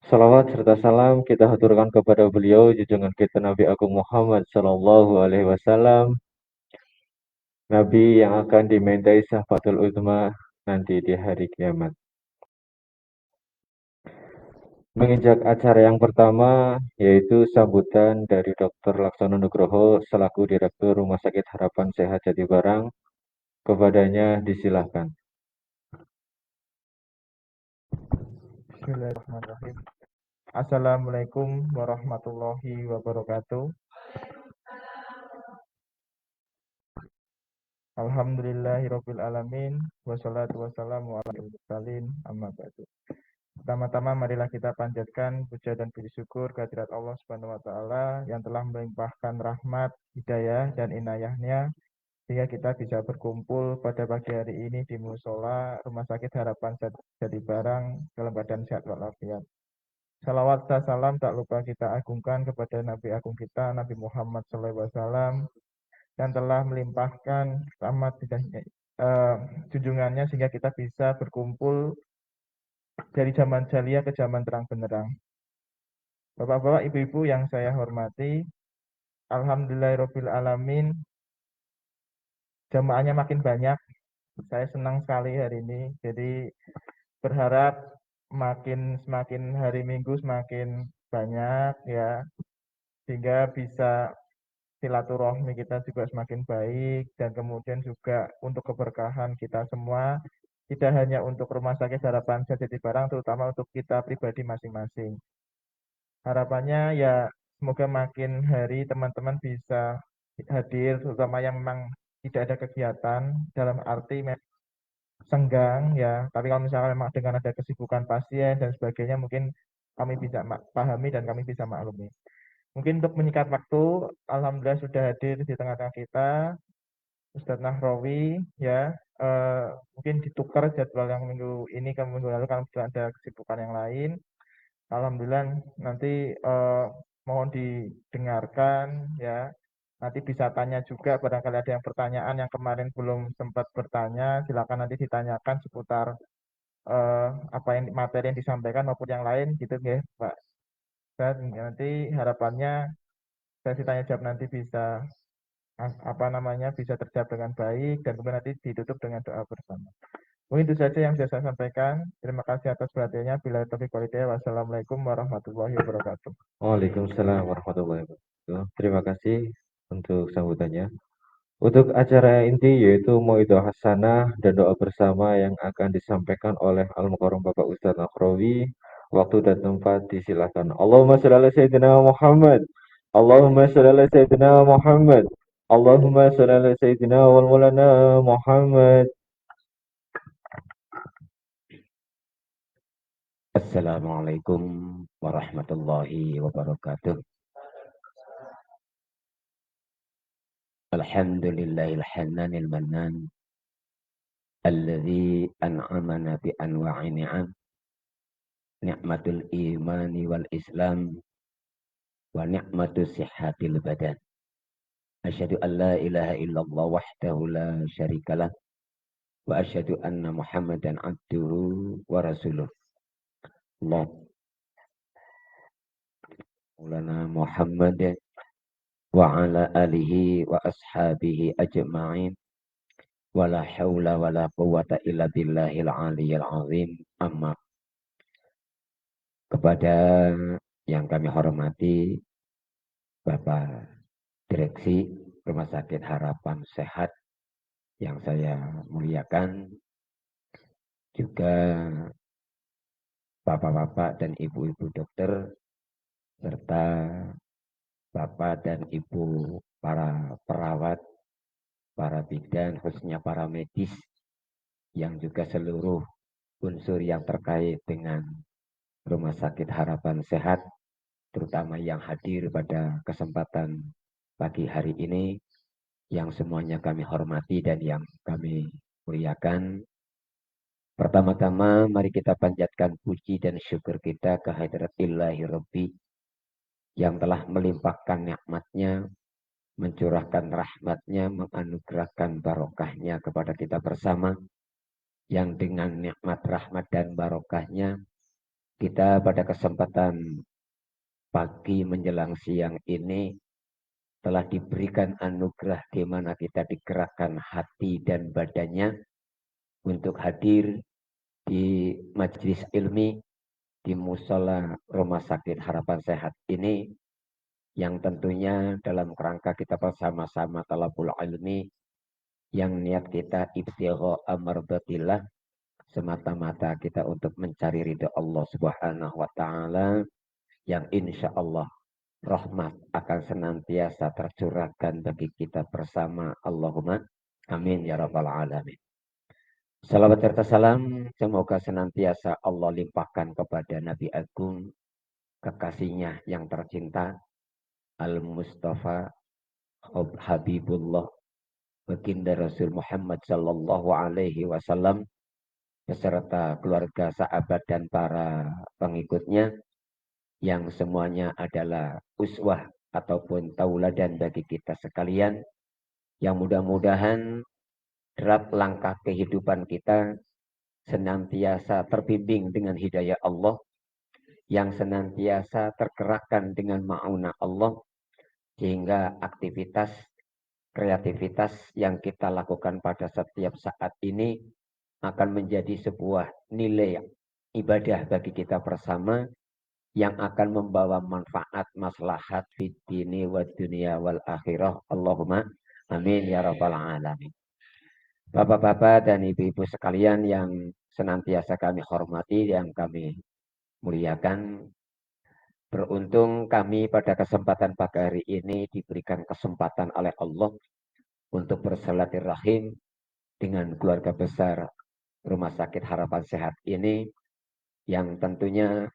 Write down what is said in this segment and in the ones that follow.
Salawat serta salam kita haturkan kepada beliau junjungan kita Nabi Agung Muhammad Sallallahu Alaihi Wasallam, Nabi yang akan dimintai syafaatul uzma nanti di hari kiamat. Menginjak acara yang pertama, yaitu sambutan dari Dr. Laksono Nugroho selaku Direktur Rumah Sakit Harapan Sehat Jatibarang. Kepadanya disilahkan. Bismillahirrahmanirrahim. Assalamualaikum warahmatullahi wabarakatuh. Alhamdulillahirabbil alamin wassalatu wassalamu ala mursalin amma ba'du. Pertama-tama marilah kita panjatkan puja dan puji syukur kehadirat Allah Subhanahu wa taala yang telah melimpahkan rahmat, hidayah dan inayahnya sehingga kita bisa berkumpul pada pagi hari ini di mushola Rumah Sakit Harapan Jatibarang dalam keadaan sehat walafiat. Salawat dan salam tak lupa kita agungkan kepada Nabi Agung kita, Nabi Muhammad SAW, yang telah melimpahkan rahmat junjungannya sehingga kita bisa berkumpul dari zaman jahiliyah ke zaman terang benderang. Bapak-bapak, ibu-ibu yang saya hormati, alhamdulillahirabbil alamin, jamaahnya makin banyak. Saya senang sekali hari ini. Jadi berharap semakin hari Minggu semakin banyak ya, sehingga bisa silaturahmi kita juga semakin baik dan kemudian juga untuk keberkahan kita semua, tidak hanya untuk Rumah Sakit Harapan Jatibarang, terutama untuk kita pribadi masing-masing. Harapannya ya semoga makin hari teman-teman bisa hadir, terutama yang memang tidak ada kegiatan dalam arti senggang ya, tapi kalau misalnya memang dengan ada kesibukan pasien dan sebagainya mungkin kami bisa pahami dan kami bisa maklumi. Mungkin untuk menyingkat waktu, alhamdulillah sudah hadir di tengah-tengah kita Ustadz Nahrawi ya. Mungkin ditukar jadwal yang minggu ini ke minggu lalu kalau sudah ada kesibukan yang lain. Alhamdulillah nanti mohon didengarkan ya. Nanti bisa tanya juga barangkali ada yang pertanyaan yang kemarin belum sempat bertanya, silakan nanti ditanyakan seputar apa yang materi yang disampaikan maupun yang lain gitu ya Pak. Dan nanti harapannya sesi tanya jawab nanti bisa bisa terjawab dengan baik dan kemudian nanti ditutup dengan doa bersama. Mungkin itu saja yang bisa saya sampaikan. Terima kasih atas perhatiannya. Bila taufiq walhidayah. Wassalamualaikum warahmatullahi wabarakatuh. Waalaikumsalam warahmatullahi wabarakatuh. Terima kasih untuk sambutannya. Untuk acara inti yaitu Mauidhah Hasanah dan doa bersama yang akan disampaikan oleh Al-Mukarram Bapak Ustadz Nahrawi. Waktu dan tempat disilakan. Allahumma sholli ala Sayyidina Muhammad. Allahumma sholli ala Sayyidina Muhammad. Allahumma sholli ala Sayyidina wal Maulana Muhammad. Assalamualaikum warahmatullahi wabarakatuh. Alhamdulillahil hannanil mannan alladzi an'amana bi anwa'i ni'am ni'matul imani wal islam wa ni'matus sihhatil badan. Asyhadu an la ilaha illallah wahdahu la syarikalah wa asyhadu anna Muhammadan abduhu wa rasuluh. Allah Maulana Muhammad wa ala alihi wa ashabihi ajma'in. Wala haula wala quwata illa billahil aliyyil azim. Amma. Kepada yang kami hormati Bapak Direksi Rumah Sakit Harapan Sehat yang saya muliakan, juga bapak-bapak dan ibu-ibu dokter serta bapak dan ibu para perawat, para bidan, khususnya para medis, yang juga seluruh unsur yang terkait dengan Rumah Sakit Harapan Sehat, terutama yang hadir pada kesempatan pagi hari ini, yang semuanya kami hormati dan yang kami muliakan. Pertama-tama mari kita panjatkan puji dan syukur kita ke hadratillahi Rabbi yang telah melimpahkan nikmatnya, mencurahkan rahmatnya, menganugerahkan barokahnya kepada kita bersama, yang dengan nikmat rahmat dan barokahnya Kita pada kesempatan pagi menjelang siang ini telah diberikan anugerah di mana kita digerakkan hati dan badannya untuk hadir di majelis ilmi di musola Rumah Sakit Harapan Sehat ini, yang tentunya dalam kerangka kita bersama-sama talabul ilmi, yang niat kita ibtigha amrdatillah, semata-mata kita untuk mencari ridha Allah Subhanahu wa taala, yang insya Allah rahmat akan senantiasa tercurahkan bagi kita bersama. Allahumma amin ya rabbal alamin. Salawat serta salam semoga senantiasa Allah limpahkan kepada Nabi Agung, kekasihnya yang tercinta, Al-Mustafa Habibullah, baginda Rasul Muhammad Sallallahu Alaihi Wasallam, beserta keluarga, sahabat, dan para pengikutnya, yang semuanya adalah uswah ataupun tauladan bagi kita sekalian, yang mudah-mudahan derap langkah kehidupan kita senantiasa terbimbing dengan hidayah Allah, yang senantiasa tergerakkan dengan ma'unah Allah, sehingga aktivitas, kreativitas yang kita lakukan pada setiap saat ini akan menjadi sebuah nilai ibadah bagi kita bersama, yang akan membawa manfaat maslahat fid dini wa dunia wal akhirah. Allahumma amin ya rabbal alamin. Bapak-bapak dan ibu-ibu sekalian yang senantiasa kami hormati, yang kami muliakan, beruntung kami pada kesempatan pagi hari ini diberikan kesempatan oleh Allah untuk bersilaturahim dengan keluarga besar Rumah Sakit Harapan Sehat ini, yang tentunya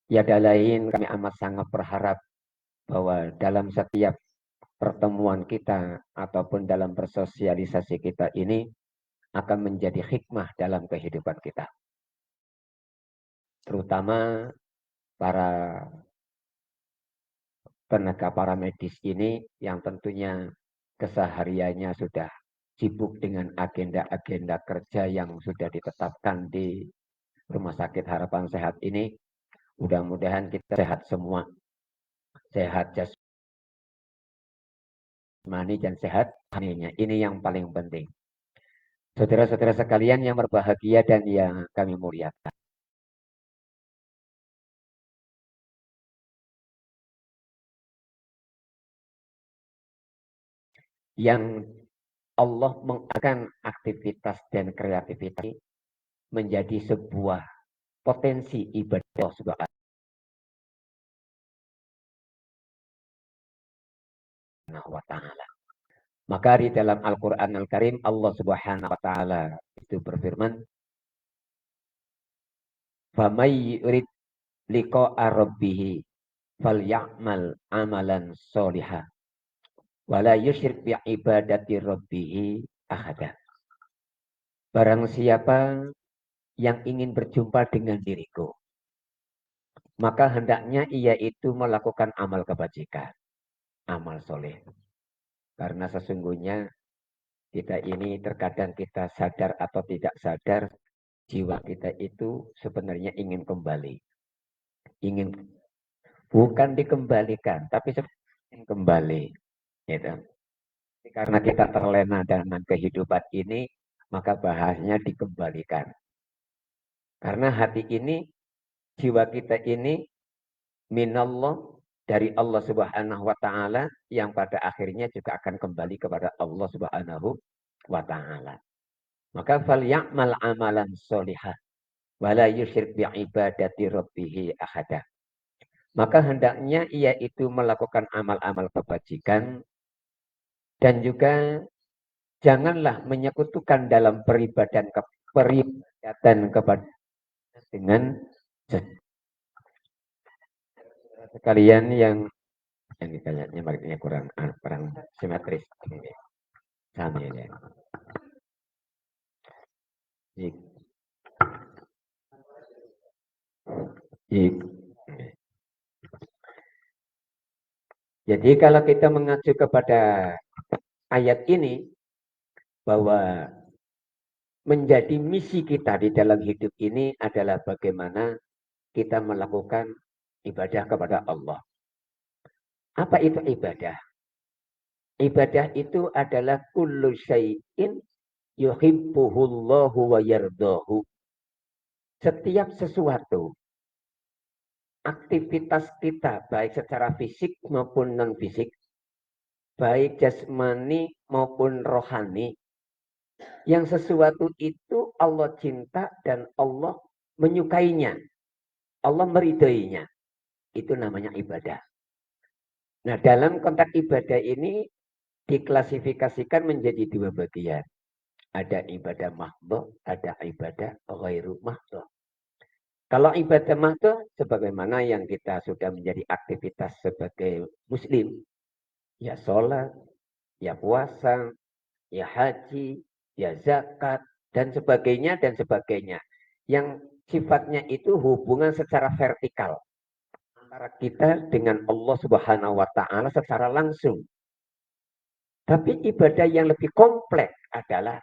tiada lain kami amat sangat berharap bahwa dalam setiap pertemuan kita ataupun dalam bersosialisasi kita ini akan menjadi hikmah dalam kehidupan kita. Terutama para tenaga paramedis ini yang tentunya kesehariannya sudah sibuk dengan agenda-agenda kerja yang sudah ditetapkan di Rumah Sakit Harapan Sehat ini. Mudah-mudahan kita sehat semua. Sehat jasmani dan sehat rohaninya. Ini yang paling penting. Saudara-saudara sekalian yang berbahagia dan yang kami muliakan. Yang Allah mengatakan aktivitas dan kreativitas menjadi sebuah potensi ibadah subhanahu wa ta'ala. Maka di dalam Al-Quran Al-Karim Allah Subhanahu wa ta'ala itu berfirman, "Famay yurid liqa'a rabbih falyamal amalan sholiha wala yusyrik bi ibadati rabbih ahada." Barang siapa yang ingin berjumpa dengan diriku, maka hendaknya ia itu melakukan amal kebajikan, amal soleh. Karena sesungguhnya kita ini terkadang kita sadar atau tidak sadar, jiwa kita itu sebenarnya ingin kembali. Ingin bukan dikembalikan, tapi ingin kembali. Gitu. Karena kita terlena dengan kehidupan ini, maka bahasanya dikembalikan. Karena hati ini, jiwa kita ini minallah, dari Allah Subhanahu wa ta'ala, yang pada akhirnya juga akan kembali kepada Allah Subhanahu wa ta'ala. Maka falyamal amalan sholihah wala yusyrik bi ibadati rabbih ahada. Maka hendaknya ia itu melakukan amal-amal kebajikan, dan juga janganlah menyekutukan dalam peribadatan kepada dengan sekalian yang ini kayaknya marketnya kurang simetris. Sama ya. Jadi kalau kita mengacu kepada ayat ini, bahwa menjadi misi kita di dalam hidup ini adalah bagaimana kita melakukan ibadah kepada Allah. Apa itu ibadah? Ibadah itu adalah kullu syai'in yuhibbuhullahu wa yardahu. Setiap sesuatu, aktivitas kita, baik secara fisik maupun non-fisik, baik jasmani maupun rohani, yang sesuatu itu Allah cinta dan Allah menyukainya, Allah meridainya. Itu namanya ibadah. Nah, dalam konteks ibadah ini diklasifikasikan menjadi dua bagian. Ada ibadah mahdhah, ada ibadah ghairu mahdhah. Kalau ibadah mahdhah, sebagaimana yang kita sudah menjadi aktivitas sebagai muslim, ya sholat, ya puasa, ya haji, ya zakat, dan sebagainya, dan sebagainya. Yang sifatnya itu hubungan secara vertikal antara kita dengan Allah Subhanahu wa Ta'ala secara langsung. Tapi ibadah yang lebih kompleks adalah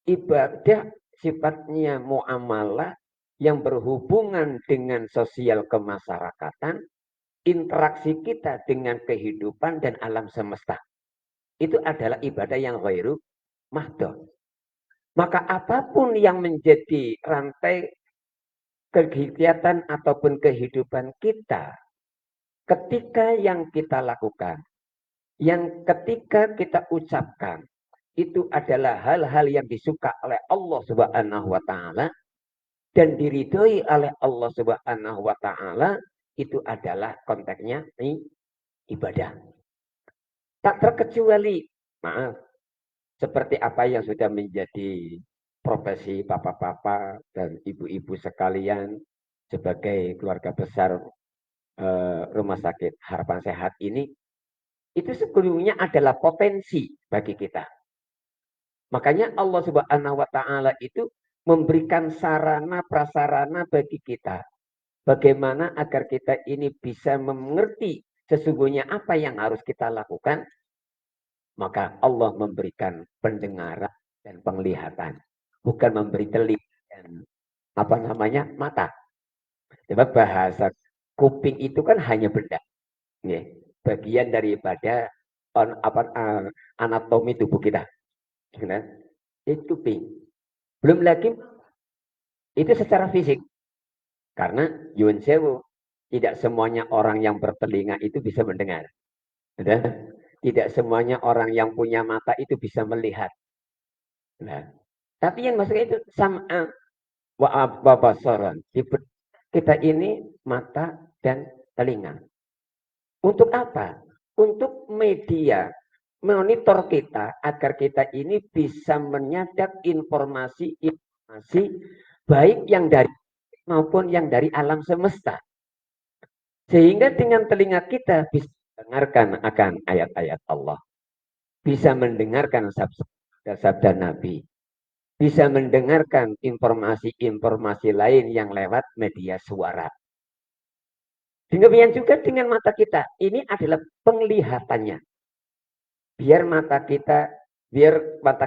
ibadah sifatnya muamalah yang berhubungan dengan sosial kemasyarakatan, interaksi kita dengan kehidupan dan alam semesta. Itu adalah ibadah yang ghairu mahdhah. Maka apapun yang menjadi rantai kegiatan ataupun kehidupan kita, ketika yang kita lakukan, yang ketika kita ucapkan, itu adalah hal-hal yang disuka oleh Allah Subhanahu wa Ta'ala dan diridhoi oleh Allah Subhanahu wa Ta'ala, itu adalah konteksnya ibadah. Tak terkecuali, maaf, seperti apa yang sudah menjadi profesi bapak-bapak dan ibu-ibu sekalian sebagai keluarga besar Rumah Sakit Harapan Sehat ini, itu sebelumnya adalah potensi bagi kita. Makanya Allah Subhanahu wa Ta'ala itu memberikan sarana prasarana bagi kita. Bagaimana agar kita ini bisa mengerti sesungguhnya apa yang harus kita lakukan. Maka Allah memberikan pendengaran dan penglihatan. Bukan memberi telinga dan mata. Sebab bahasa kuping itu kan hanya benda. Bagian daripada anatomi tubuh kita. Itu kuping. Belum lagi itu secara fisik. Karena Yun Sewu, tidak semuanya orang yang bertelinga itu bisa mendengar. Tidak semuanya orang yang punya mata itu bisa melihat. Nah, tapi yang maksudnya itu sam'a wa basaran. Kita ini mata dan telinga. Untuk apa? Untuk media monitor kita agar kita ini bisa menyadap informasi baik yang dari maupun yang dari alam semesta. Sehingga dengan telinga kita bisa mendengarkan akan ayat-ayat Allah. Bisa mendengarkan sabda Nabi. Bisa mendengarkan informasi-informasi lain yang lewat media suara. Demikian juga dengan mata kita. Ini adalah penglihatannya. Biar mata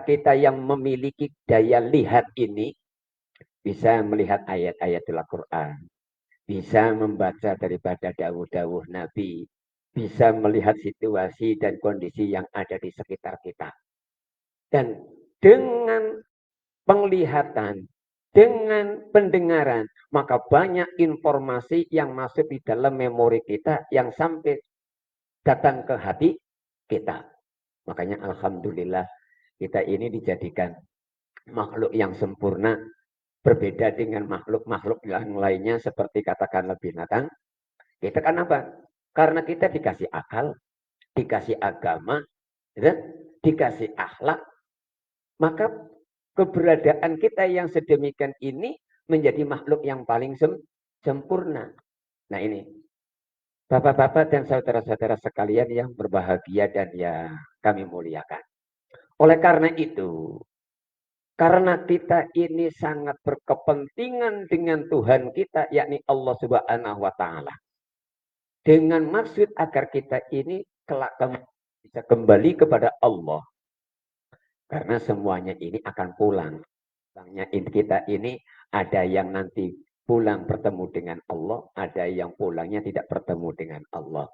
kita yang memiliki daya lihat ini bisa melihat ayat-ayat Al-Quran. Bisa membaca daripada dawuh-dawuh Nabi. Bisa melihat situasi dan kondisi yang ada di sekitar kita. Dan dengan penglihatan, dengan pendengaran, maka banyak informasi yang masuk di dalam memori kita yang sampai datang ke hati kita. Makanya alhamdulillah kita ini dijadikan makhluk yang sempurna, berbeda dengan makhluk-makhluk yang lainnya seperti katakanlah binatang. Kita kan apa? Karena kita dikasih akal, dikasih agama, dikasih akhlak, maka keberadaan kita yang sedemikian ini menjadi makhluk yang paling sempurna. Nah ini, bapak-bapak dan saudara-saudara sekalian yang berbahagia dan yang kami muliakan. Oleh karena itu, karena kita ini sangat berkepentingan dengan Tuhan kita, yakni Allah Subhanahu wa Ta'ala. Dengan maksud agar kita ini kelak bisa kembali kepada Allah. Karena semuanya ini akan pulang. Kita ini ada yang nanti pulang bertemu dengan Allah, ada yang pulangnya tidak bertemu dengan Allah.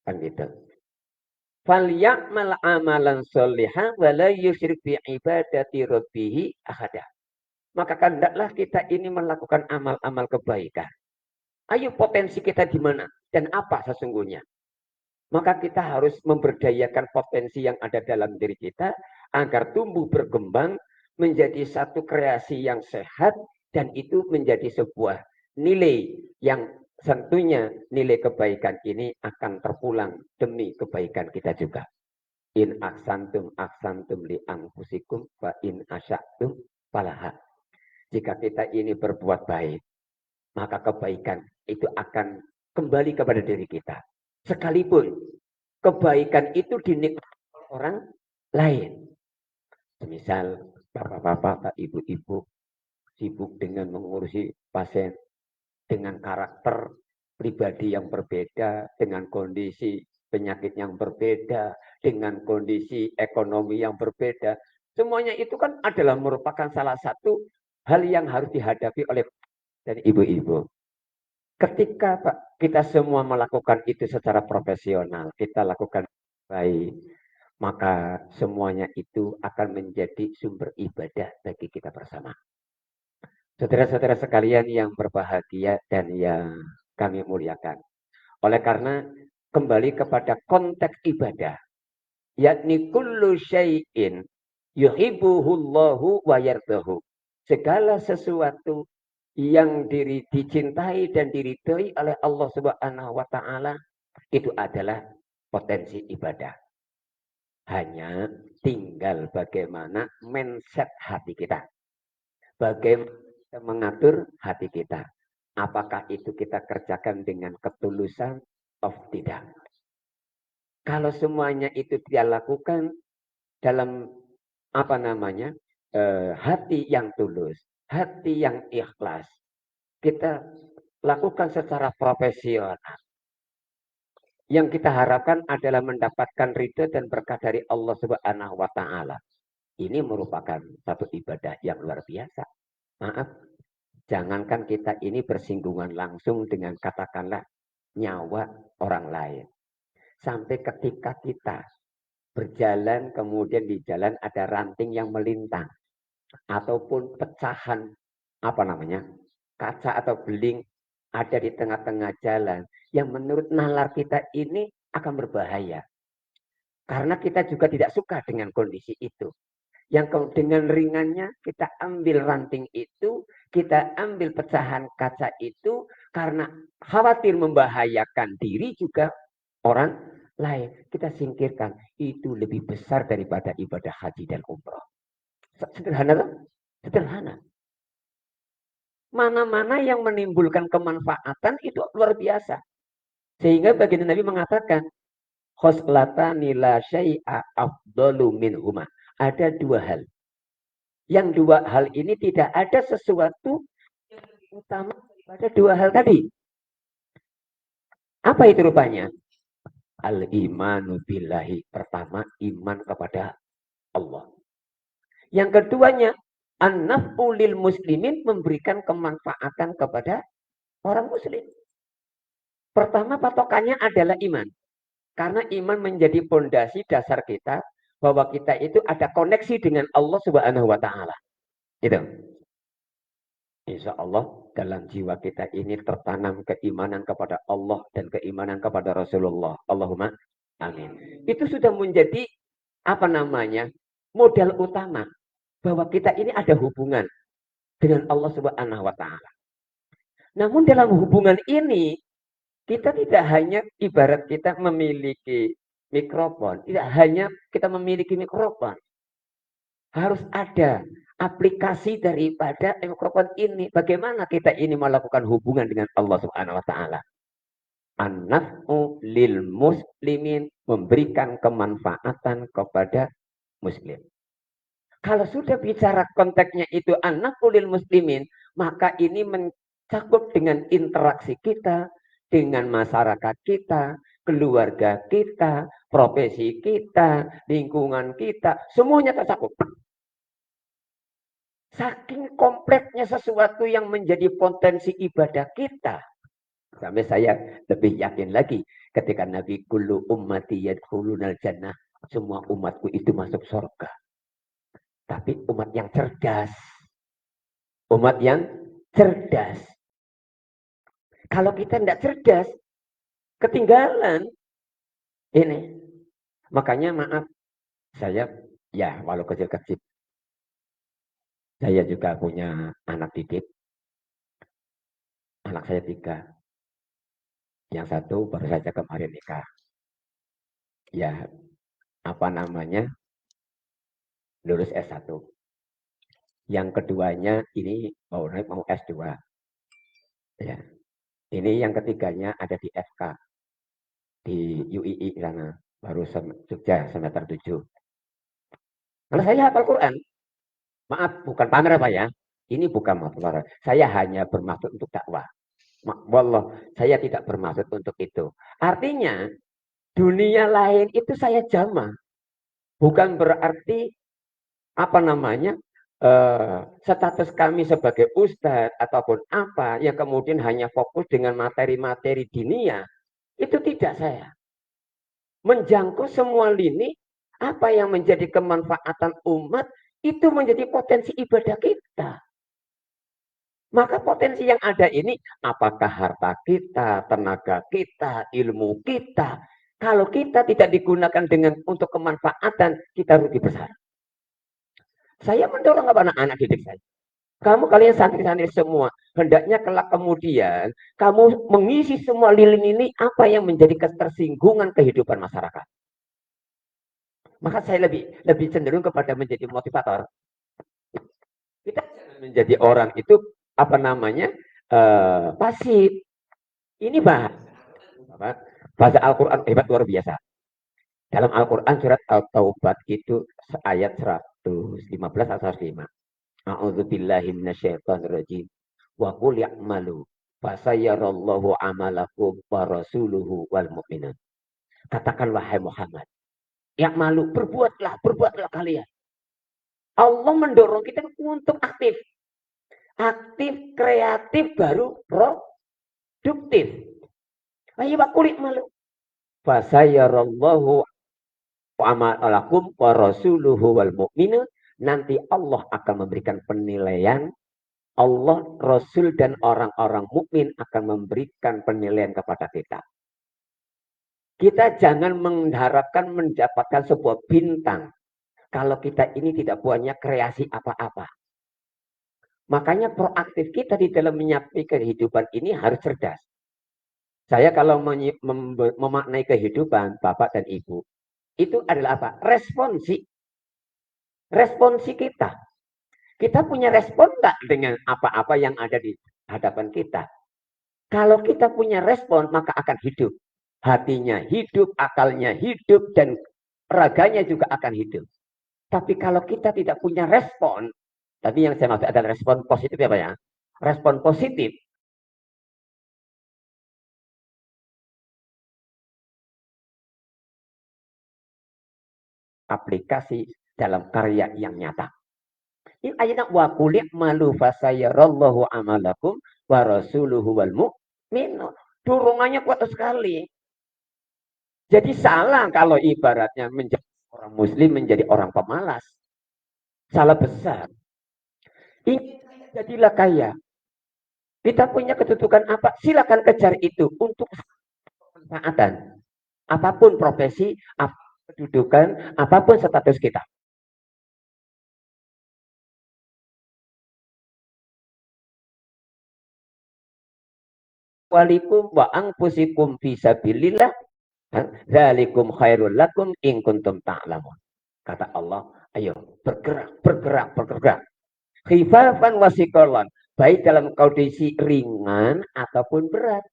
Kan gitu. Falyamal amalan sholihan wa la yusyrik bi ibadati rabbih ahada. Maka hendaklah kita ini melakukan amal-amal kebaikan. Ayo potensi kita di mana dan apa sesungguhnya? Maka kita harus memberdayakan potensi yang ada dalam diri kita agar tumbuh berkembang menjadi satu kreasi yang sehat dan itu menjadi sebuah nilai yang tentunya nilai kebaikan ini akan terpulang demi kebaikan kita juga. In aksantum li anfusikum wa in asya'tum falaha. Jika kita ini berbuat baik, maka kebaikan itu akan kembali kepada diri kita. Sekalipun kebaikan itu dinikmati orang lain. Misal bapak-bapak, ibu-ibu sibuk dengan mengurusi pasien dengan karakter pribadi yang berbeda, dengan kondisi penyakit yang berbeda, dengan kondisi ekonomi yang berbeda. Semuanya itu kan adalah merupakan salah satu hal yang harus dihadapi oleh dan ibu-ibu. Ketika kita semua melakukan itu secara profesional, kita lakukan baik, maka semuanya itu akan menjadi sumber ibadah bagi kita bersama. Saudara-saudara sekalian yang berbahagia dan yang kami muliakan. Oleh karena kembali kepada konteks ibadah, yakni kullu syai'in yuhibbuhullahu wa yardahu. Segala sesuatu yang dicintai dan diridhoi oleh Allah Subhanahu wa taala itu adalah potensi ibadah. Hanya tinggal bagaimana mindset hati kita. Bagaimana kita mengatur hati kita. Apakah itu kita kerjakan dengan ketulusan atau tidak. Kalau semuanya itu dia lakukan dalam hati yang tulus, hati yang ikhlas, kita lakukan secara profesional. Yang kita harapkan adalah mendapatkan ridho dan berkah dari Allah Subhanahu wa taala. Ini merupakan satu ibadah yang luar biasa. Maaf, jangankan kita ini bersinggungan langsung dengan katakanlah nyawa orang lain. Sampai ketika kita berjalan, kemudian di jalan ada ranting yang melintang. Ataupun pecahan, kaca atau beling ada di tengah-tengah jalan. Yang menurut nalar kita ini akan berbahaya. Karena kita juga tidak suka dengan kondisi itu. Yang dengan ringannya kita ambil ranting itu, kita ambil pecahan kaca itu karena khawatir membahayakan diri juga orang lain. Kita singkirkan. Itu lebih besar daripada ibadah haji dan umroh. Sederhana kan? Sederhana. Mana-mana yang menimbulkan kemanfaatan itu luar biasa. Sehingga baginda Nabi mengatakan, khoslatani la syai'a afdalu minhuma. Ada dua hal. Yang dua hal ini tidak ada sesuatu yang utama daripada dua hal tadi. Apa itu rupanya? Al-imanu billahi. Pertama, iman kepada Allah. Yang keduanya, an-naf'u lil muslimin, memberikan kemanfaatan kepada orang muslim. Pertama patokannya adalah iman. Karena iman menjadi pondasi dasar kita bahwa kita itu ada koneksi dengan Allah Subhanahu wa taala. Gitu. Insya Allah dalam jiwa kita ini tertanam keimanan kepada Allah dan keimanan kepada Rasulullah. Allahumma amin. Itu sudah menjadi modal utama bahwa kita ini ada hubungan dengan Allah Subhanahu wa taala. Namun dalam hubungan ini kita tidak hanya ibarat kita memiliki mikrofon, tidak hanya kita memiliki mikrofon. Harus ada aplikasi daripada mikrofon ini. Bagaimana kita ini melakukan hubungan dengan Allah Subhanahu wa taala? An-naf'u lil muslimin, memberikan kemanfaatan kepada muslim. Kalau sudah bicara konteksnya itu an-naf'u lil muslimin, maka ini mencakup dengan interaksi kita dengan masyarakat kita, keluarga kita, profesi kita, lingkungan kita, semuanya tercakup. Saking kompleksnya sesuatu yang menjadi potensi ibadah kita. Sampai saya lebih yakin lagi ketika Nabi kullu ummati yadkhulunal jannah. Semua umatku itu masuk surga. Tapi umat yang cerdas. Umat yang cerdas. Kalau kita tidak cerdas, ketinggalan. Ini. Makanya maaf, saya ya walau kecil-kecil. Saya juga punya anak didik. Anak saya 3. Yang satu baru saja kemarin nikah. Ya, apa namanya, lulus S1. Yang keduanya ini mau S2. Ya. Ini yang ketiganya ada di FK. Di UII sana. Baru Jogja semester 7. Kalau saya hafal Quran, maaf, bukan pamer apa ya. Ini bukan pamer. Saya hanya bermaksud untuk dakwah. Wallah, saya tidak bermaksud untuk itu. Artinya, dunia lain itu saya jamah. Bukan berarti apa namanya status kami sebagai ustadz ataupun apa yang kemudian hanya fokus dengan materi-materi dunia. Itu tidak saya. Menjangkau semua lini, apa yang menjadi kemanfaatan umat, itu menjadi potensi ibadah kita. Maka potensi yang ada ini, apakah harta kita, tenaga kita, ilmu kita, kalau kita tidak digunakan dengan untuk kemanfaatan, kita rugi besar. Saya mendorong kepada anak didik saya. Kalian santri-santri semua, hendaknya kelak kemudian, kamu mengisi semua lilin ini, apa yang menjadi ketersinggungan kehidupan masyarakat. Maka saya lebih cenderung kepada menjadi motivator. Kita jangan menjadi orang itu apa namanya pasif. Ini bahasa Al-Quran hebat luar biasa. Dalam Al-Quran surat Al-Taubat itu ayat 115 atau 105. A'udzubillahi minasyaitonirrajim. Wa qul ya'malu fasayarallahu amalakum wa rasuluhu wal mu'minun. Katakan wahai Muhammad, ya'malu, berbuatlah kalian. Allah mendorong kita untuk aktif. Aktif, kreatif, baru produktif. Ayo kulit malu. Fasayarallahu amalakum wa rasuluhu wal mu'minun. Nanti Allah akan memberikan penilaian. Allah, Rasul, dan orang-orang mukmin akan memberikan penilaian kepada kita. Kita jangan mengharapkan mendapatkan sebuah bintang. Kalau kita ini tidak punya kreasi apa-apa. Makanya proaktif kita di dalam menyapi kehidupan ini harus cerdas. Saya kalau memaknai kehidupan Bapak dan Ibu, itu adalah apa? Responsi kita. Kita punya respon enggak dengan apa-apa yang ada di hadapan kita? Kalau kita punya respon, maka akan hidup. Hatinya hidup, akalnya hidup, dan raganya juga akan hidup. Tapi kalau kita tidak punya respon, tadi yang saya maksud adalah respon positif apa ya? Respon positif. Aplikasi dalam karya yang nyata. Ini ayatnya wa qul malu fasayarallahu amalakum wa rasuluhu wal mu'minun. Dorongannya kuat sekali. Jadi salah kalau ibaratnya menjadi orang muslim menjadi orang pemalas. Salah besar. Ingin jadilah kaya. Kita punya kedudukan apa? Silakan kejar itu untuk kemanfaatan. Apapun profesi, apapun kedudukan, apapun status kita. Walikum wa anfusikum fisabilillah dzalikum khairul lakum in kuntum ta'lamun. Kata Allah, ayo bergerak. Khifafan wasikolan, baik dalam kondisi ringan ataupun berat.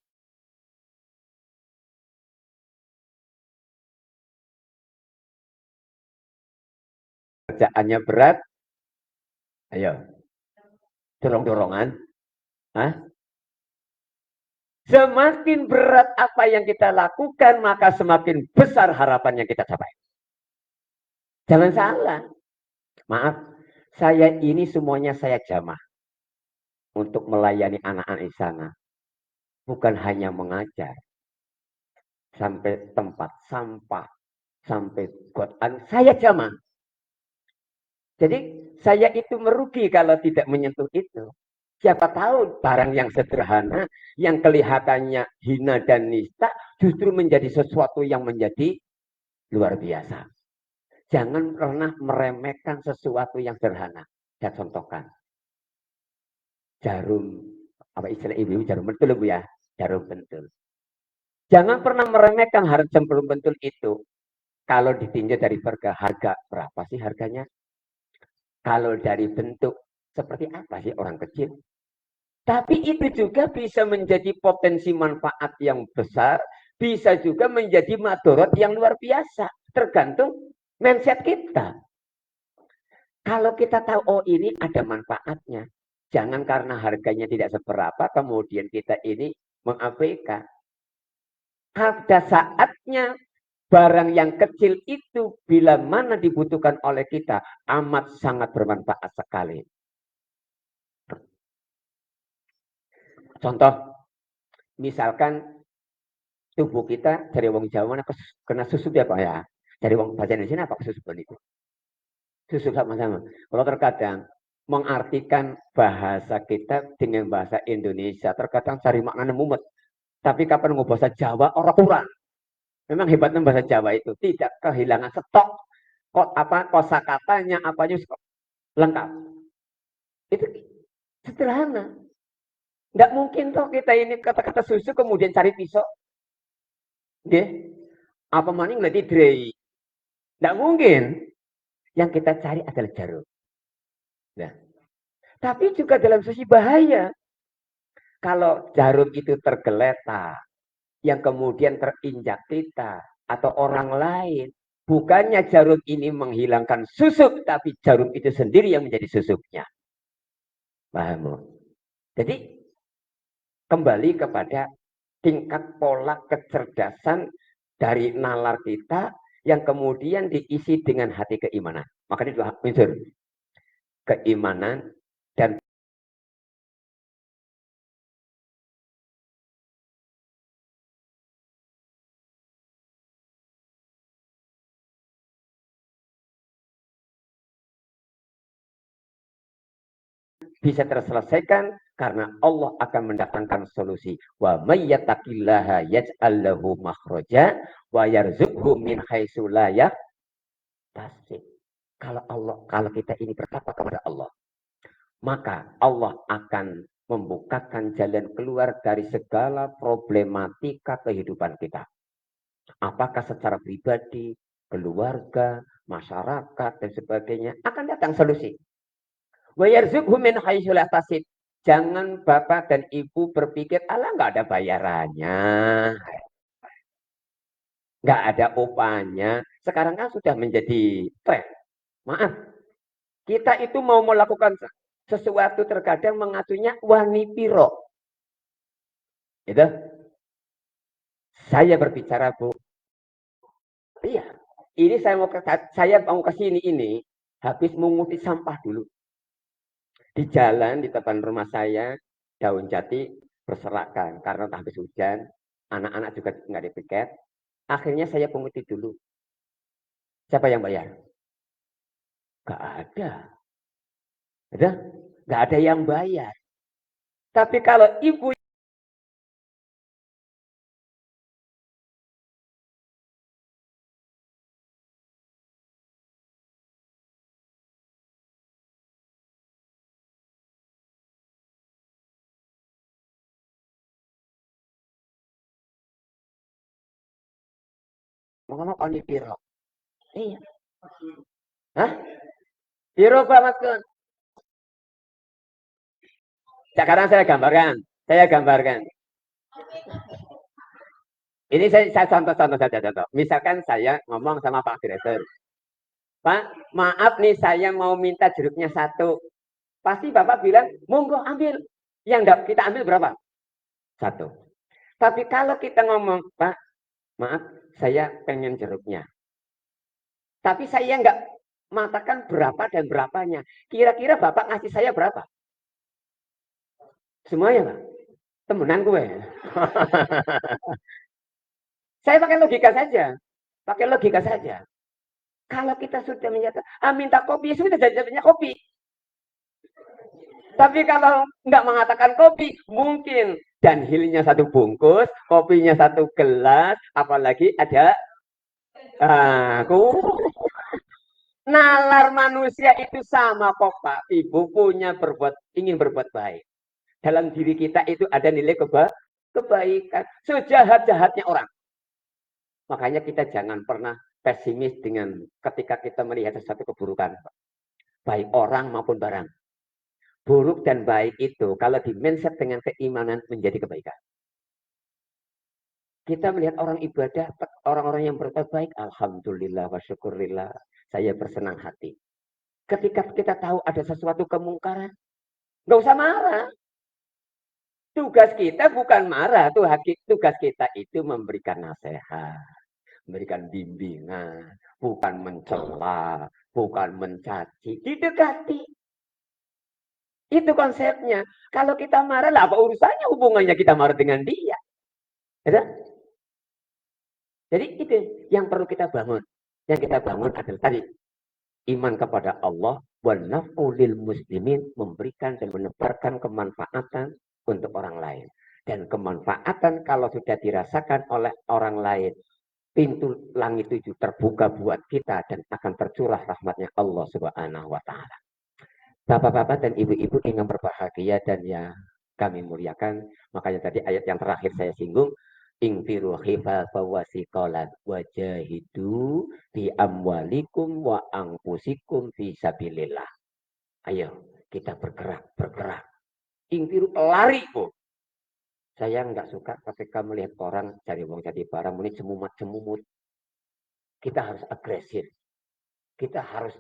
Kerjaannya berat, ayo dorong-dorongan. Semakin berat apa yang kita lakukan, maka semakin besar harapan yang kita capai. Jangan salah. Maaf, Saya ini semuanya saya jamah untuk melayani anak-anak di sana. Bukan hanya mengajar. Sampai tempat sampah, sampai Quran, saya jamah. Jadi saya itu merugi kalau tidak menyentuh itu. Siapa tahu barang yang sederhana, yang kelihatannya hina dan nista, justru menjadi sesuatu yang menjadi luar biasa. Jangan pernah meremehkan sesuatu yang sederhana. Saya contohkan. Jarum, apa istilah ibu, jarum pentul Bu ya, jarum pentul. Jangan pernah meremehkan harga jarum pentul itu. Kalau ditinjau dari harga berapa sih harganya? Kalau dari bentuk, seperti apa sih orang kecil? Tapi itu juga bisa menjadi potensi manfaat yang besar, bisa juga menjadi madorot yang luar biasa. Tergantung mindset kita. Kalau kita tahu, oh ini ada manfaatnya. Jangan karena harganya tidak seberapa, kemudian kita ini mengabaikan. Ada saatnya barang yang kecil itu bila mana dibutuhkan oleh kita amat sangat bermanfaat sekali. Contoh, misalkan tubuh kita dari wong Jawa kena susuk ya Pak ya. Dari wong bahasa Indonesia apa kesusupan itu? Susuk sama-sama. Kalau terkadang mengartikan bahasa kita dengan bahasa Indonesia, terkadang cari makna mumet. Tapi kapan ngomong bahasa Jawa orang kurang. Memang hebatnya bahasa Jawa itu tidak kehilangan stok kosakatanya apanya lengkap. Itu sederhana. Nggak mungkin toh kita ini kata-kata susu kemudian cari pisau. Nggih. Apa maning berarti drei. Nggak mungkin. Yang kita cari adalah jarum. Nah, tapi juga dalam sisi bahaya. Kalau jarum itu tergeletak, yang kemudian terinjak kita atau orang lain, bukannya jarum ini menghilangkan susuk, tapi jarum itu sendiri yang menjadi susuknya. Paham? Jadi kembali kepada tingkat pola kecerdasan dari nalar kita yang kemudian diisi dengan hati keimanan. Makanya dua unsur. Keimanan dan bisa terselesaikan karena Allah akan mendatangkan solusi. Wa may yattaqillaha yaj'al lahu makhraja wa yarzuqhu min haitsu la yahtasib. Kalau kita ini bertakwa kepada Allah, maka Allah akan membukakan jalan keluar dari segala problematika kehidupan kita. Apakah secara pribadi, keluarga, masyarakat, dan sebagainya, akan datang solusi. Wa yarzuqhu min haitsu la yahtasib. Jangan bapak dan ibu berpikir, Allah nggak ada bayarannya, nggak ada upahnya. Sekarang kan sudah menjadi tren. Maaf, kita itu mau melakukan sesuatu terkadang mengaturnya wani piro. Itu saya berbicara Bu. Iya, ini saya mau ke sini ini habis menguti sampah dulu. Di jalan di depan rumah saya daun jati berserakan karena habis hujan, anak-anak juga nggak dipiket. Akhirnya saya punguti dulu. Siapa yang bayar? Gak ada. Ada? Gak ada yang bayar. Tapi kalau ibu ngomong oni piro. Iya. Hah? Piro Pak Mas Kun? Sekarang saya gambarkan. Saya gambarkan. Ini saya contoh saja contoh. Misalkan saya ngomong sama Pak Direktur. Pak, maaf nih saya mau minta jeruknya satu. Pasti Bapak bilang, monggo ambil. Yang kita ambil berapa? Satu. Tapi kalau kita ngomong, Pak, maaf, saya pengen jeruknya. Tapi saya mengatakan berapa dan berapanya. Kira-kira Bapak ngasih saya berapa? Semuanya, Pak. Temenan gue. Saya pakai logika saja. Pakai logika saja. Kalau kita sudah minta kopi, sudah jajannya kopi. Tapi kalau nggak mengatakan kopi, mungkin danhilnya satu bungkus, kopinya satu gelas, apalagi ada nalar manusia itu sama kok Pak. Ibu punya ingin berbuat baik. Dalam diri kita itu ada nilai kebaikan. Sejahat-jahatnya orang. Makanya kita jangan pernah pesimis dengan ketika kita melihat sesuatu keburukan. Baik orang maupun barang. Buruk dan baik itu kalau di mindset dengan keimanan menjadi kebaikan. Kita melihat orang ibadah, orang-orang yang berbuat baik, alhamdulillah wa syukurillah, saya bersenang hati. Ketika kita tahu ada sesuatu kemungkaran, nggak usah marah. Tugas kita bukan marah, tugas kita itu memberikan nasihat, memberikan bimbingan, bukan mencela, bukan mencaci, didekati. Itu konsepnya. Kalau kita marah, lah apa urusannya hubungannya kita marah dengan dia? Ya? Jadi itu yang perlu kita bangun. Yang kita bangun adalah tadi iman kepada Allah wa naf'u lil muslimin, memberikan dan menebarkan kemanfaatan untuk orang lain. Dan kemanfaatan kalau sudah dirasakan oleh orang lain, pintu langit 7 terbuka buat kita dan akan tercurah rahmatnya Allah Subhanahu wa taala. Bapak-bapak dan ibu-ibu yang berbahagia dan yang kami muliakan, makanya tadi ayat yang terakhir saya singgung, infiru khifafan wa siqalan wajahidu bi amwalikum wa anfusikum fi sabilillah. Ayo kita bergerak. Infiru lari, Bu. Saya nggak suka ketika melihat orang cari uang jadi barang ini cemumut. Kita harus agresif. Kita harus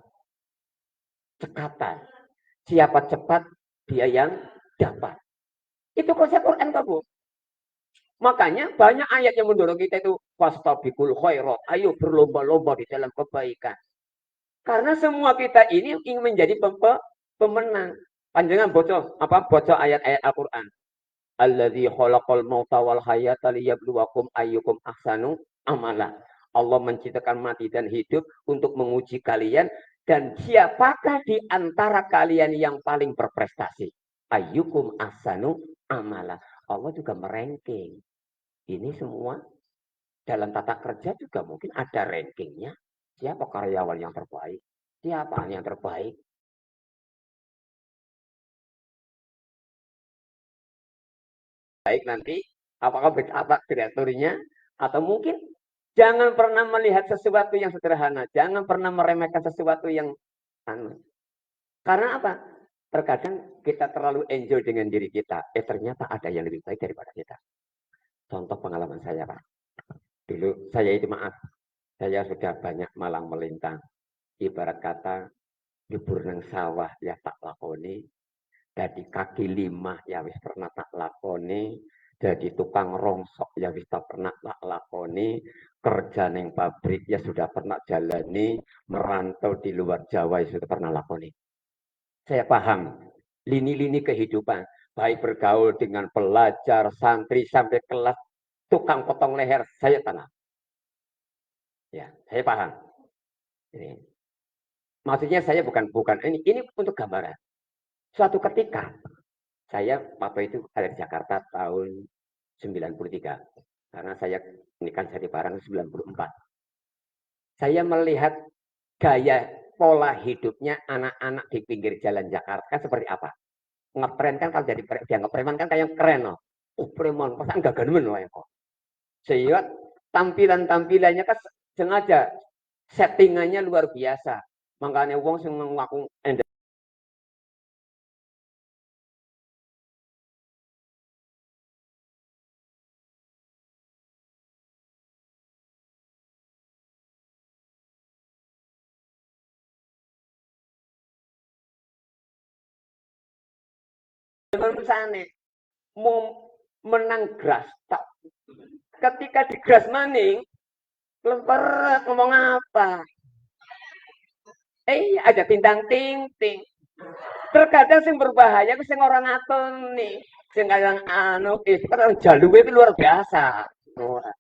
cekatan. Siapa cepat, dia yang dapat. Itu konsep Quran, Bu. Makanya banyak ayat yang mendorong kita itu fastabiqul khairat. Ayo berlomba-lomba di dalam kebaikan. Karena semua kita ini ingin menjadi pemenang. Panjangan bocor ayat-ayat Al-Qur'an. Alladzi khalaqal mauta wal hayata liyabluwakum ayyukum ahsanu amala. Allah menciptakan mati dan hidup untuk menguji kalian dan siapakah di antara kalian yang paling berprestasi? Ayyukum ahsanu amala. Allah juga meranking. Ini semua dalam tata kerja juga mungkin ada rankingnya. Siapa karyawan yang terbaik? Siapa yang terbaik? Baik nanti, apakah apa direkturnya? Atau mungkin jangan pernah melihat sesuatu yang sederhana. Jangan pernah meremehkan sesuatu yang aneh. Karena apa? Terkadang kita terlalu enjoy dengan diri kita. Ternyata ada yang lebih baik daripada kita. Contoh pengalaman saya, Pak. Dulu saya itu saya sudah banyak malang melintang. Ibarat kata, nyebur nang sawah ya tak lakoni. Jadi kaki 5 ya wis pernah tak lakoni. Jadi tukang rongsok ya wis tak pernah tak lakoni. Kerja neng pabrik ya sudah pernah jalani. Merantau di luar Jawa ya sudah pernah lakoni. Saya paham lini-lini kehidupan. Baik bergaul dengan pelajar, santri, sampai kelas tukang potong leher, saya tanam. Ya, saya paham. Ini. Maksudnya saya bukan ini untuk gambaran. Suatu ketika saya waktu itu ada di Jakarta tahun 93. Karena saya nikah jadi barang 94. Saya melihat gaya pola hidupnya anak-anak di pinggir jalan Jakarta kan seperti apa. Ngetren kan kalau jadi dianggap preman kan kayak keren loh. Oh preman, masa enggak ganemen loh ya kok. Sehingga tampilannya kan sengaja settingannya luar biasa. Makanya wong sing ngaku sana mau menang gras tak. Ketika di gras maning, lemperet ngomong apa? Ada bintang ting-ting. Terkadang sing berbahaya ku sing ora ngatoni. Sing kadang kadang jaluwe itu luar biasa. Wah.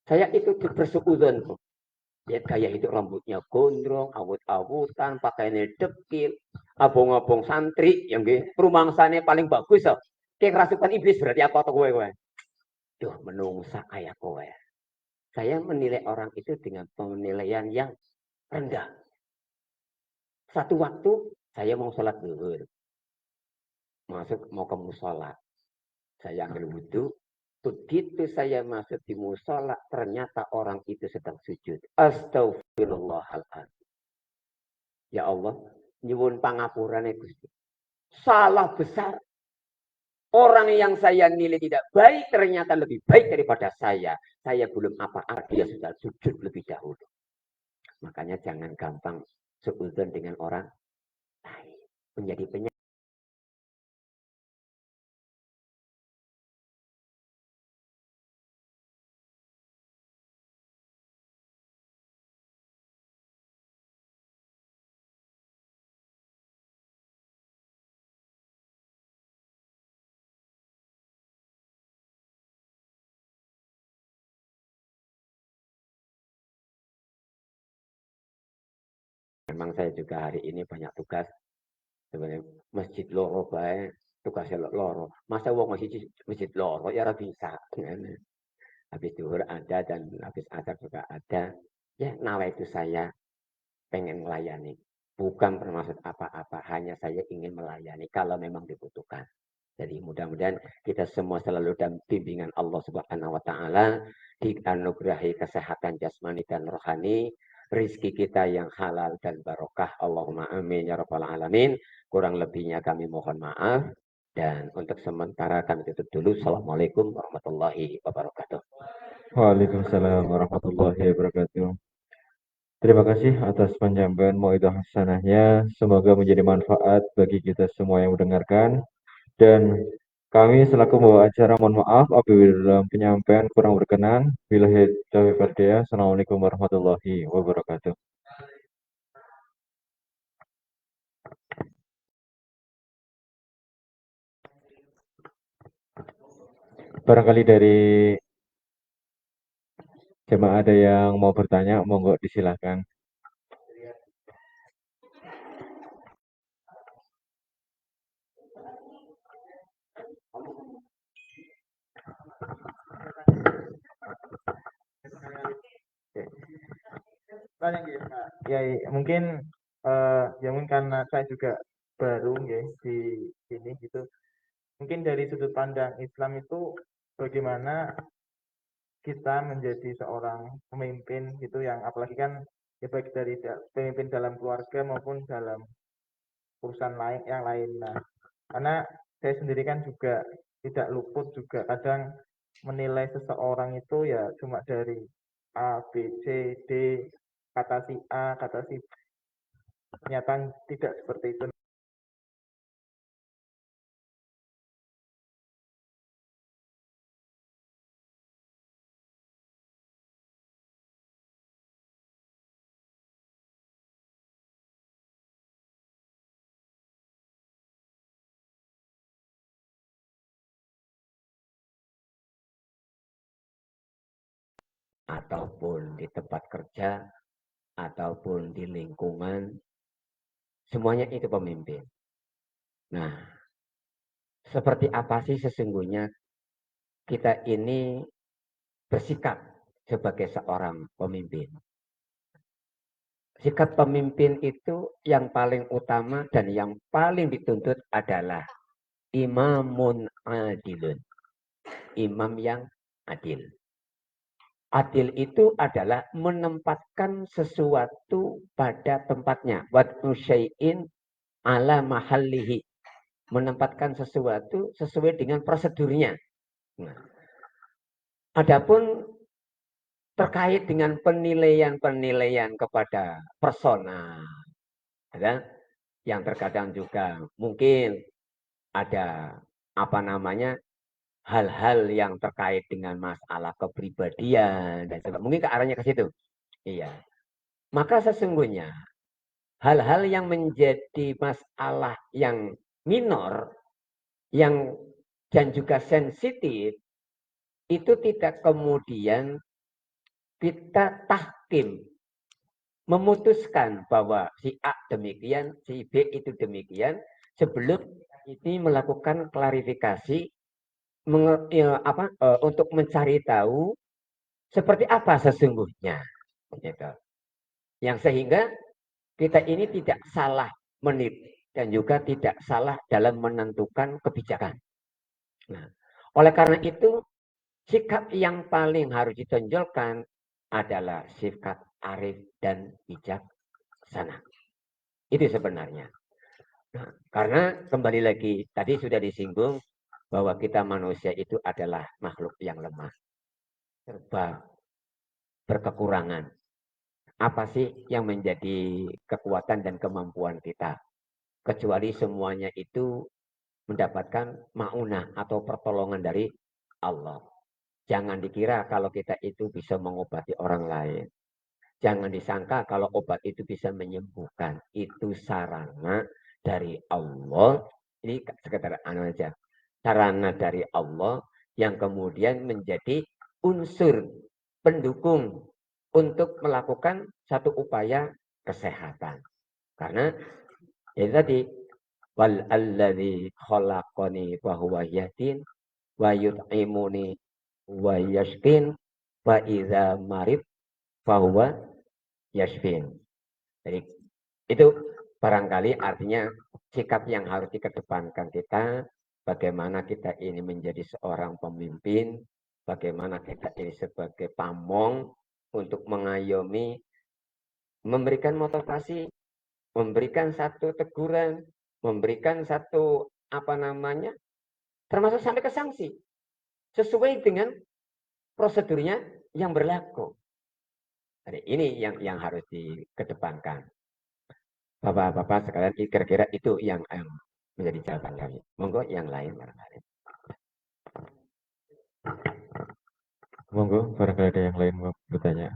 Saya itu bersuudzon tuh. Lihat gaya hidup rambutnya gondrong, awut-awutan, pakaiannya dekil, abong-abong santri, yang perumangsane paling bagus so. Kayak kerasukan iblis berarti apa tuh gue. Duh, menungsa kayak kowe. Saya menilai orang itu dengan penilaian yang rendah. Satu waktu saya mau sholat zuhur. Masuk mau ke musola. Saya ambil wudhu. Begitu saya masuk di musola, ternyata orang itu sedang sujud. Astagfirullahaladzim. Ya Allah, nyuwun pangapurane Gusti. Salah besar. Orang yang saya nilai tidak baik ternyata lebih baik daripada saya. Saya belum apa-apa, dia sudah sujud lebih dahulu. Makanya jangan gampang seuzon dengan orang lain. Menjadi penyakit. Memang saya juga hari ini banyak tugas. Sebenarnya masjid loro bae, tugasnya loro. Masa wong masjid loro ya ora bisa. Habis zuhur ada dan habis asar juga ada. Ya, nawa itu saya pengen melayani. Bukan bermaksud apa-apa, hanya saya ingin melayani kalau memang dibutuhkan. Jadi mudah-mudahan kita semua selalu dalam bimbingan Allah Subhanahu wa taala, dianugerahi kesehatan jasmani dan rohani, rizki kita yang halal dan barokah. Allahumma amin ya rabbal alamin. Kurang lebihnya kami mohon maaf. Dan untuk sementara kami tutup dulu. Assalamualaikum warahmatullahi wabarakatuh. Waalaikumsalam warahmatullahi wabarakatuh. Terima kasih atas penyampaian mauidhah hasanahnya. Semoga menjadi manfaat bagi kita semua yang mendengarkan. Dan kami selaku membawa acara mohon maaf apabila dalam penyampaian kurang berkenan. Billahi taufiq wal hidayah. Assalamualaikum warahmatullahi wabarakatuh. Barangkali dari jemaah ada yang mau bertanya, monggo disilahkan. Ya, mungkin ya mungkin karena saya juga baru ya di sini gitu. Mungkin dari sudut pandang Islam itu bagaimana kita menjadi seorang pemimpin gitu yang apalagi kan ya baik dari pemimpin dalam keluarga maupun dalam urusan lain yang lain. Nah, karena saya sendiri kan juga tidak luput juga kadang menilai seseorang itu ya cuma dari A, B, C, D, kata si A, kata si B. Ternyata tidak seperti itu. Ataupun di tempat kerja, ataupun di lingkungan, semuanya itu pemimpin. Nah, seperti apa sih sesungguhnya kita ini bersikap sebagai seorang pemimpin? Sikap pemimpin itu yang paling utama dan yang paling dituntut adalah imamun adilun. Imam yang adil. Adil itu adalah menempatkan sesuatu pada tempatnya. Wad'u syai'in ala mahallihi. Menempatkan sesuatu sesuai dengan prosedurnya. Nah, adapun terkait dengan penilaian-penilaian kepada persona, ya, yang terkadang juga mungkin ada apa namanya hal-hal yang terkait dengan masalah kepribadian dan sebagainya. Mungkin ke arahnya ke situ. Iya. Maka sesungguhnya hal-hal yang menjadi masalah yang minor yang dan juga sensitif itu tidak kemudian kita tahkim memutuskan bahwa si A demikian, si B itu demikian sebelum ini melakukan klarifikasi untuk mencari tahu seperti apa sesungguhnya, gitu. Yang sehingga kita ini tidak salah menilai dan juga tidak salah dalam menentukan kebijakan. Nah, oleh karena itu, sikap yang paling harus ditonjolkan adalah sikap arif dan bijaksana. Itu sebenarnya. Nah, karena kembali lagi, tadi sudah disinggung bahwa kita manusia itu adalah makhluk yang lemah, serba berkekurangan. Apa sih yang menjadi kekuatan dan kemampuan kita? Kecuali semuanya itu mendapatkan maunah atau pertolongan dari Allah. Jangan dikira kalau kita itu bisa mengobati orang lain. Jangan disangka kalau obat itu bisa menyembuhkan. Itu sarana dari Allah. Ini sekedar aja. Sarana dari Allah yang kemudian menjadi unsur pendukung untuk melakukan satu upaya kesehatan. Karena itu tadi wal alladzi khalaqani fa huwa yahdin wa yut'imuni wa yashkin wa idza marid fa huwa yashfin. Jadi itu barangkali artinya sikap yang harus dikedepankan kita, bagaimana kita ini menjadi seorang pemimpin, bagaimana kita ini sebagai pamong untuk mengayomi, memberikan motivasi, memberikan satu teguran, memberikan satu termasuk sampai ke sanksi sesuai dengan prosedurnya yang berlaku. Jadi ini yang harus dikedepankan. Bapak-bapak sekalian, kira-kira itu yang menjadi jawaban kami. Monggo yang lain barangkali. Monggo, barangkali ada yang lain mau bertanya.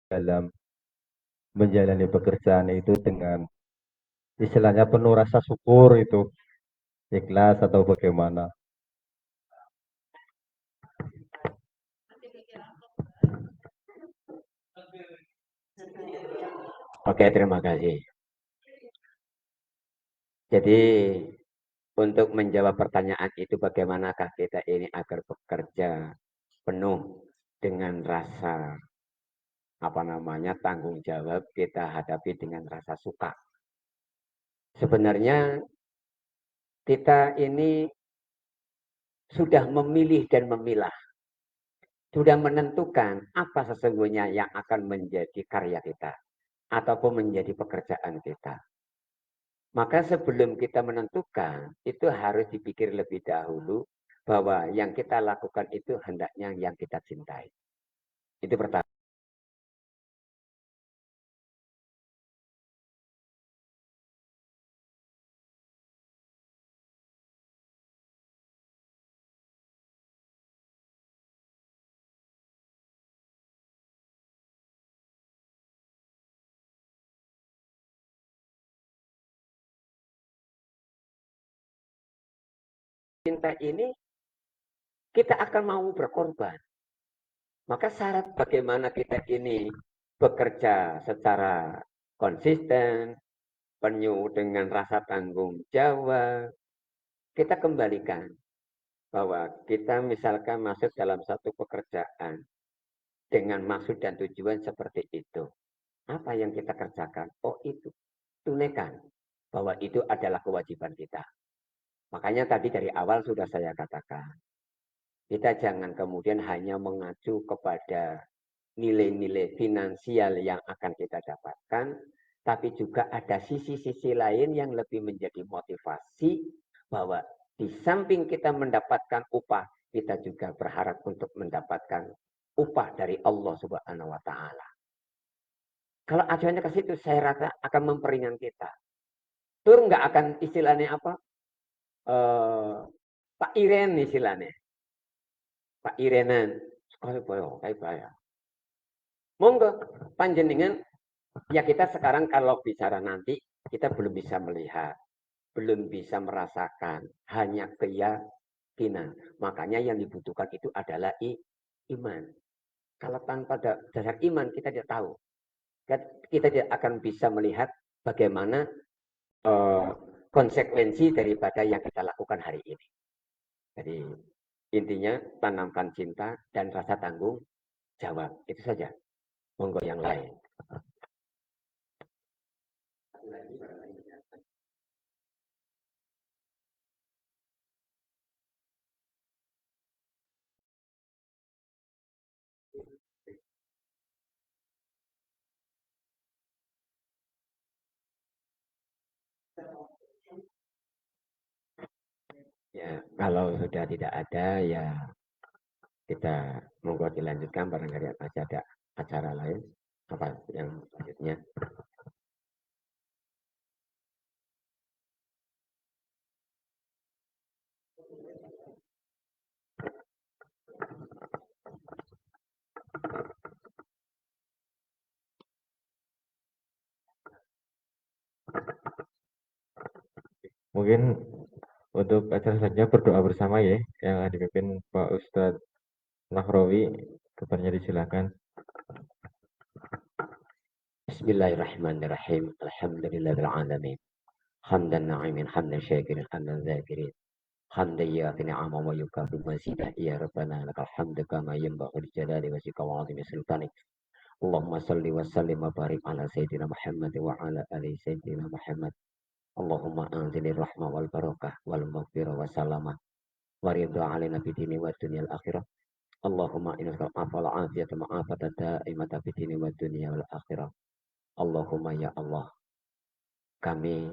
Dalam menjalani pekerjaan itu dengan istilahnya penuh rasa syukur itu, ikhlas atau bagaimana. Oke, terima kasih. Jadi untuk menjawab pertanyaan itu bagaimanakah kita ini agar bekerja penuh dengan rasa tanggung jawab, kita hadapi dengan rasa suka. Sebenarnya kita ini sudah memilih dan memilah. Sudah menentukan apa sesungguhnya yang akan menjadi karya kita ataupun menjadi pekerjaan kita. Maka sebelum kita menentukan, itu harus dipikir lebih dahulu bahwa yang kita lakukan itu hendaknya yang kita cintai. Itu pertama. Cinta ini kita akan mau berkorban. Maka syarat bagaimana kita ini bekerja secara konsisten, penuh dengan rasa tanggung jawab, kita kembalikan bahwa kita misalkan masuk dalam satu pekerjaan dengan maksud dan tujuan seperti itu. Apa yang kita kerjakan? Oh itu, tunaikan bahwa itu adalah kewajiban kita. Makanya tadi dari awal sudah saya katakan, kita jangan kemudian hanya mengacu kepada nilai-nilai finansial yang akan kita dapatkan, tapi juga ada sisi-sisi lain yang lebih menjadi motivasi bahwa di samping kita mendapatkan upah, kita juga berharap untuk mendapatkan upah dari Allah Subhanahu wa taala. Kalau acuannya ke situ, saya rasa akan memperingan kita. Tur nggak akan istilahnya apa? Pak Iren istilahnya. Pak Irenan. Sekali boyo, kayak bayar. Monggo, panjenengan, ya kita sekarang kalau bicara nanti, kita belum bisa melihat, belum bisa merasakan, hanya keyakinan. Makanya yang dibutuhkan itu adalah iman. Kalau tanpa dasar iman, kita tidak tahu. Kita tidak akan bisa melihat bagaimana konsekuensi daripada yang kita lakukan hari ini. Jadi intinya tanamkan cinta dan rasa tanggung jawab. Itu saja. Monggo yang lain. Ya, kalau sudah tidak ada ya kita monggo dilanjutkan, barangkali masih ada acara lain apa yang selanjutnya. Mungkin untuk acara selanjutnya berdoa bersama ya, yang dipimpin Pak Ustadz Nahrawi, kepadanya disilakan. Bismillahirrahmanirrahim. Alhamdulillahil alamin. Hamdan na'imin, hamdan syakirin, hamdan zakirin. Hamdan yafi ni'ama wa yukafi mazidah. Ya Rabbana lakal hamdu kama yanbaghi li jalali wajhika wa 'azimi sultanik. Allahumma salli wa sallim wa barik ala sayyidina Muhammad wa ala ali sayyidina Muhammad. Allahumma anzilir rahmah wal barakah wal maghfirah wa salamah wa ridha alaina fid dini wa dunyal akhirah. Allahumma inna nas'aluka al afiyata ma'afatan da'imatan fid dini wa dunya wal akhirah. Allahumma ya Allah, kami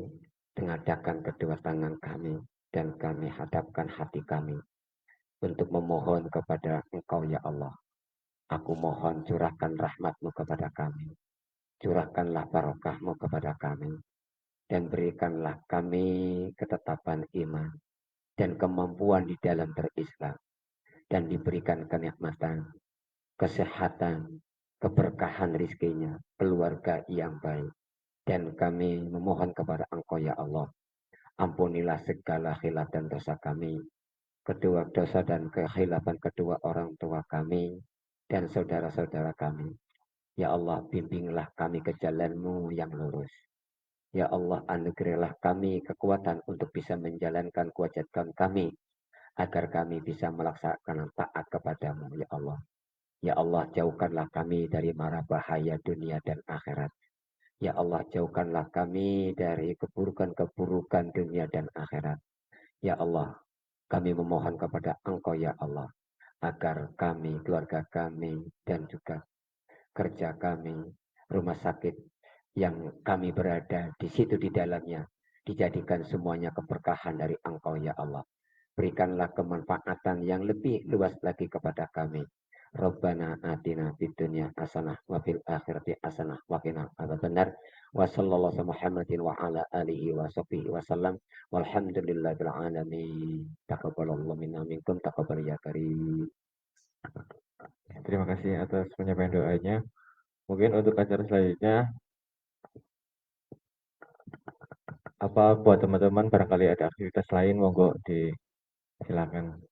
mengadakan kedua tangan kami dan kami hadapkan hati kami untuk memohon kepada Engkau ya Allah. Aku mohon curahkan rahmat-Mu kepada kami. Curahkanlah barokah-Mu kepada kami. Dan berikanlah kami ketetapan iman dan kemampuan di dalam berislam. Dan diberikan kenikmatan, kesehatan, keberkahan rizkinya, keluarga yang baik. Dan kami memohon kepada Engkau ya Allah, ampunilah segala khilaf dan dosa kami, kedua dosa dan kekhilafan kedua orang tua kami, dan saudara-saudara kami. Ya Allah, bimbinglah kami ke jalan-Mu yang lurus. Ya Allah, anugerahilah kami kekuatan untuk bisa menjalankan kewajiban kami, agar kami bisa melaksanakan taat kepadamu, ya Allah. Ya Allah, jauhkanlah kami dari mara bahaya dunia dan akhirat. Ya Allah, jauhkanlah kami dari keburukan-keburukan dunia dan akhirat. Ya Allah, kami memohon kepada Engkau ya Allah, agar kami, keluarga kami, dan juga kerja kami, rumah sakit yang kami berada di situ di dalamnya, dijadikan semuanya keberkahan dari Engkau ya Allah. Berikanlah kemanfaatan yang lebih luas lagi kepada kami. Rabbana atina fid dunya hasanah wa fil akhirati hasanah wa qina adzabannar. Wa sallallahu Muhammadin wa ala alihi wa sahbihi wa sallam. Walhamdulillahil alamin. Taqabbalallahu minna minkum taqabbal ya karim. Terima kasih atas penyampaian doanya. Mungkin untuk acara selanjutnya, apa buat teman-teman barangkali ada aktivitas lain, monggo disilakan.